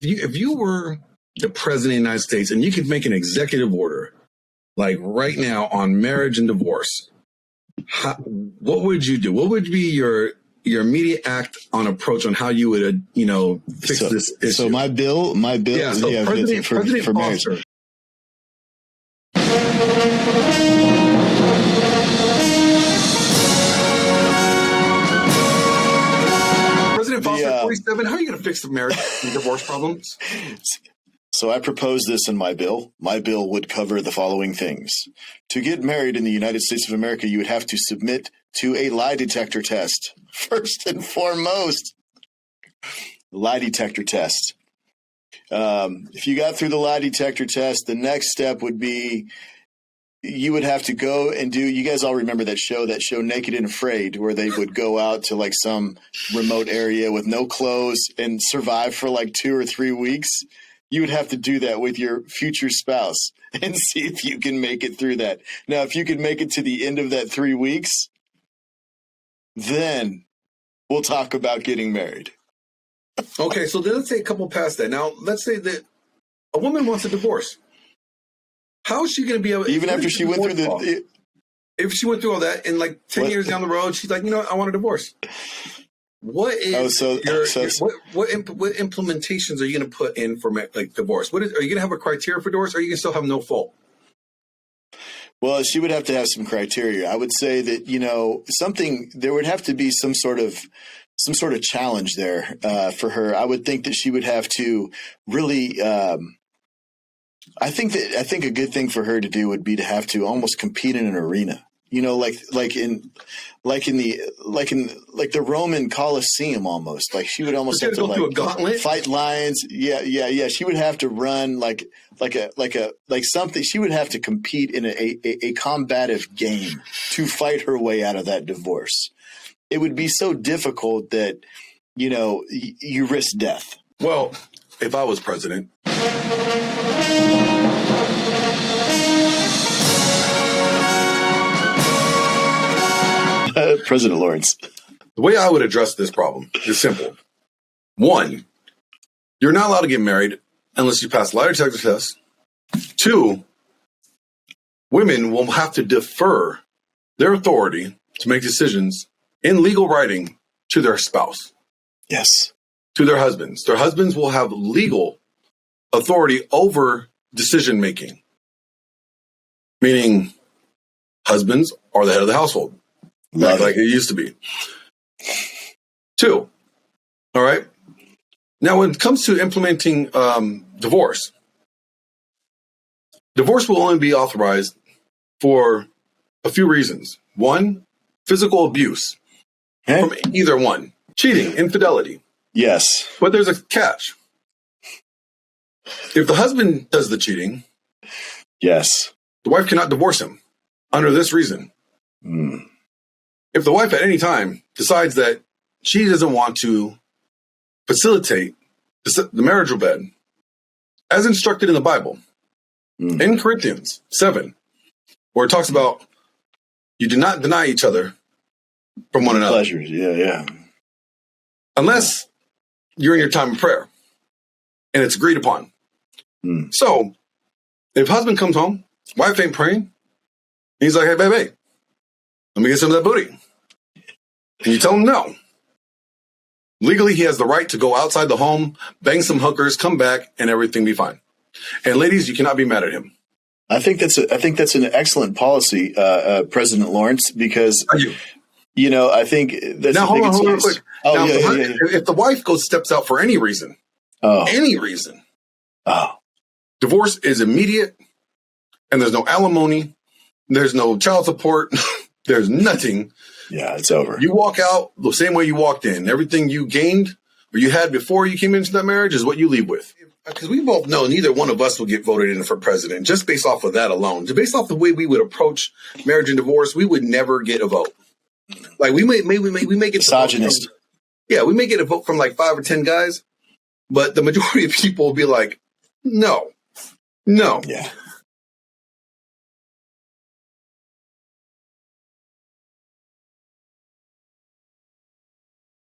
if you were the president of the United States and you could make an executive order, like right now on marriage and divorce, what would you do? What would be your immediate act on approach on how you would, fix this issue? So my bill, yeah. So President marriage. Foster. President Foster, 47. How are you going to fix the marriage and divorce problems? So I propose this in my bill. My bill would cover the following things. To get married in the United States of America, you would have to submit to a lie detector test. First and foremost, lie detector test. If you got through the lie detector test, the next step would be you would have to go and do, you guys all remember that show Naked and Afraid, where they would go out to like some remote area with no clothes and survive for like 2 or 3 weeks. You would have to do that with your future spouse and see if you can make it through that. Now, if you can make it to the end of that 3 weeks, then we'll talk about getting married. Okay, so then let's say a couple past that. Now, let's say that a woman wants a divorce. How is she going to be able? Even after she went through if she went through all that and like 10 years down the road, she's like, I want a divorce. What is what implementations are you going to put in for like divorce? Are you going to have a criteria for divorce, or are you going to still have no fault? Well, she would have to have some criteria. I would say that there would have to be some sort of challenge there for her. I would think that she would have to really. I think a good thing for her to do would be to have to almost compete in an arena. Like the Roman Colosseum almost. Like she would almost have to fight lions. Yeah. She would have to run like something. She would have to compete in a combative game to fight her way out of that divorce. It would be so difficult that, you risk death. Well, if I was president. President Lawrence. The way I would address this problem is simple. 1, you're not allowed to get married unless you pass lie detector tests. 2, women will have to defer their authority to make decisions in legal writing to their spouse. Yes. To their husbands. Their husbands will have legal authority over decision making. Meaning husbands are the head of the household. Like it used to be. 2, all right. Now, when it comes to implementing divorce will only be authorized for a few reasons. 1, physical abuse from either one. Cheating, infidelity. Yes. But there's a catch. If the husband does the cheating, yes, the wife cannot divorce him under this reason. If the wife at any time decides that she doesn't want to facilitate the marital bed, as instructed in the Bible, in Corinthians 7, where it talks about you do not deny each other from one another. Pleasures, yeah. Unless you're in your time of prayer and it's agreed upon. So if husband comes home, wife ain't praying, he's like, hey, baby, let me get some of that booty. And you tell him no. Legally, he has the right to go outside the home, bang some hookers, come back, and everything be fine. And ladies, you cannot be mad at him. I think that's an excellent policy, President Lawrence, because I think that's now. Hold on, real quick. Oh, if the wife steps out for any reason, divorce is immediate, and there's no alimony, there's no child support, there's nothing. Yeah, it's over. You walk out the same way you walked in. Everything you gained or you had before you came into that marriage is what you leave with. Because we both know neither one of us will get voted in for president just based off of that alone. Just based off the way we would approach marriage and divorce, we would never get a vote. Like we may get misogynist. We may get a vote from like 5 or 10 guys, but the majority of people will be like, no. Yeah.